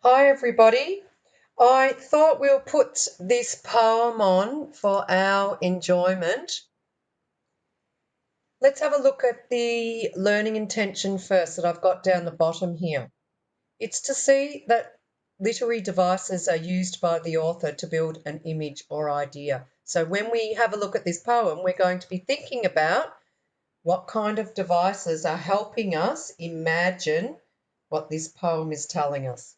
Hi everybody. I thought we'll put this poem on for our enjoyment. Let's have a look at the learning intention first that I've got down the bottom here. It's to see that literary devices are used by the author to build an image or idea. So when we have a look at this poem, we're going to be thinking about what kind of devices are helping us imagine what this poem is telling us.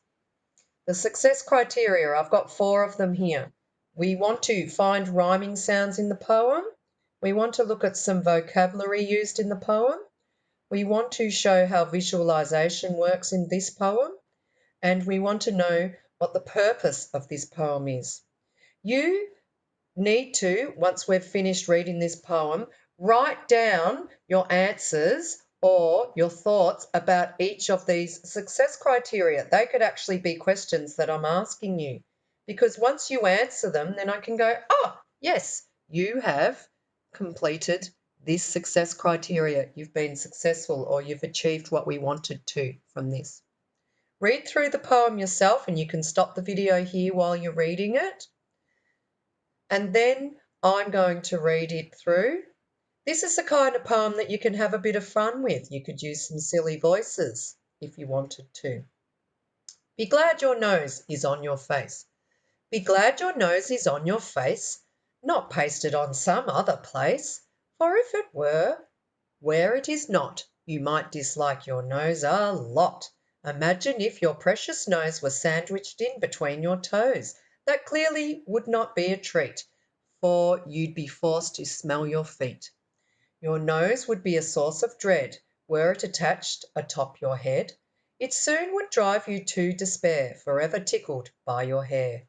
The success criteria, I've got 4 of them here. We want to find rhyming sounds in the poem. We want to look at some vocabulary used in the poem. We want to show how visualization works in this poem. And we want to know what the purpose of this poem is. You need to, once we've finished reading this poem, write down your answers or your thoughts about each of these success criteria. They could actually be questions that I'm asking you, because once you answer them, then I can go, oh, yes, you have completed this success criteria. You've been successful, or you've achieved what we wanted to from this. Read through the poem yourself, and you can stop the video here while you're reading it. And then I'm going to read it through. This is the kind of poem that you can have a bit of fun with. You could use some silly voices if you wanted to. Be glad your nose is on your face. Be glad your nose is on your face, not pasted on some other place. For if it were, where it is not, you might dislike your nose a lot. Imagine if your precious nose were sandwiched in between your toes. That clearly would not be a treat, for you'd be forced to smell your feet. Your nose would be a source of dread, were it attached atop your head. It soon would drive you to despair, forever tickled by your hair.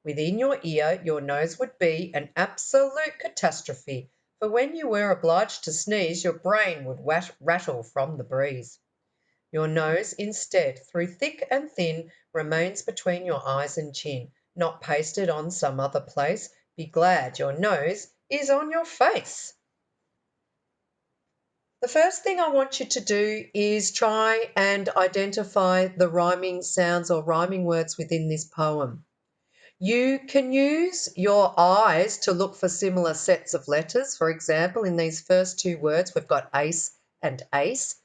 Within your ear, your nose would be an absolute catastrophe, for when you were obliged to sneeze, your brain would rattle from the breeze. Your nose, instead, through thick and thin, remains between your eyes and chin, not pasted on some other place. Be glad your nose is on your face. The first thing I want you to do is try and identify the rhyming sounds or rhyming words within this poem. You can use your eyes to look for similar sets of letters. For example, in these first 2 words, we've got ace and ace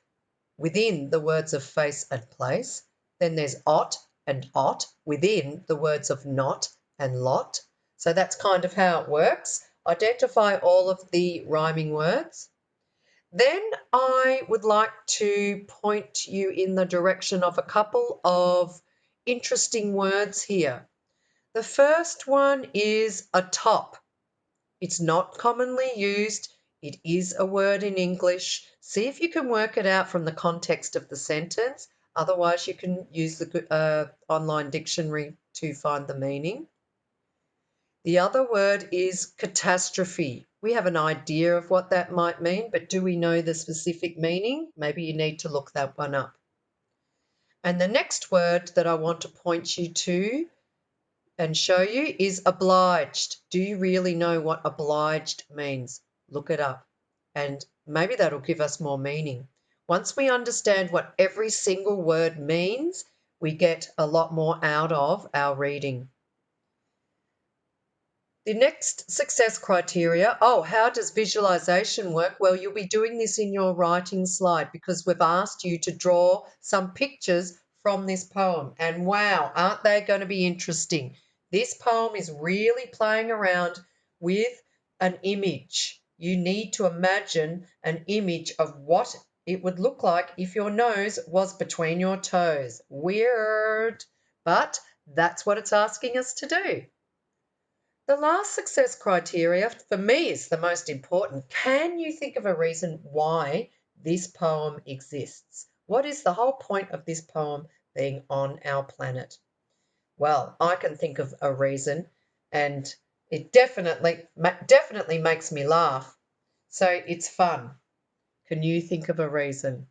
within the words of face and place. Then there's ot and ot within the words of not and lot. So that's kind of how it works. Identify all of the rhyming words. Then I would like to point you in the direction of a couple of interesting words here. The first one is atop. It's not commonly used. It is a word in English. See if you can work it out from the context of the sentence. Otherwise, you can use the online dictionary to find the meaning. The other word is catastrophe. We have an idea of what that might mean, but do we know the specific meaning? Maybe you need to look that one up. And the next word that I want to point you to and show you is obliged. Do you really know what obliged means? Look it up, and maybe that'll give us more meaning. Once we understand what every single word means, we get a lot more out of our reading. The next success criteria, how does visualization work? Well, you'll be doing this in your writing slide because we've asked you to draw some pictures from this poem. And wow, aren't they going to be interesting? This poem is really playing around with an image. You need to imagine an image of what it would look like if your nose was between your toes. Weird, but that's what it's asking us to do. The last success criteria for me is the most important. Can you think of a reason why this poem exists? What is the whole point of this poem being on our planet? Well, I can think of a reason, and it definitely makes me laugh. So it's fun. Can you think of a reason?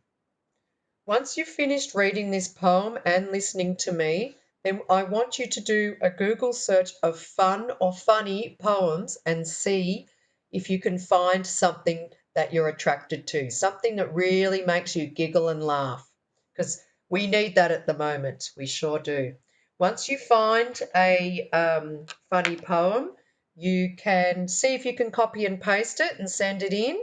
Once you've finished reading this poem and listening to me, then I want you to do a Google search of fun or funny poems and see if you can find something that you're attracted to, something that really makes you giggle and laugh, because we need that at the moment. We sure do. Once you find a funny poem, you can see if you can copy and paste it and send it in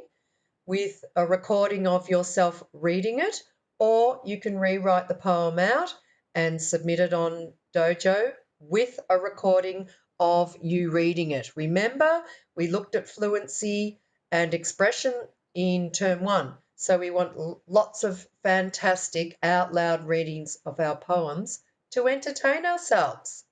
with a recording of yourself reading it, or you can rewrite the poem out and submit it on Dojo with a recording of you reading it. Remember, we looked at fluency and expression in term 1, so we want lots of fantastic out loud readings of our poems to entertain ourselves.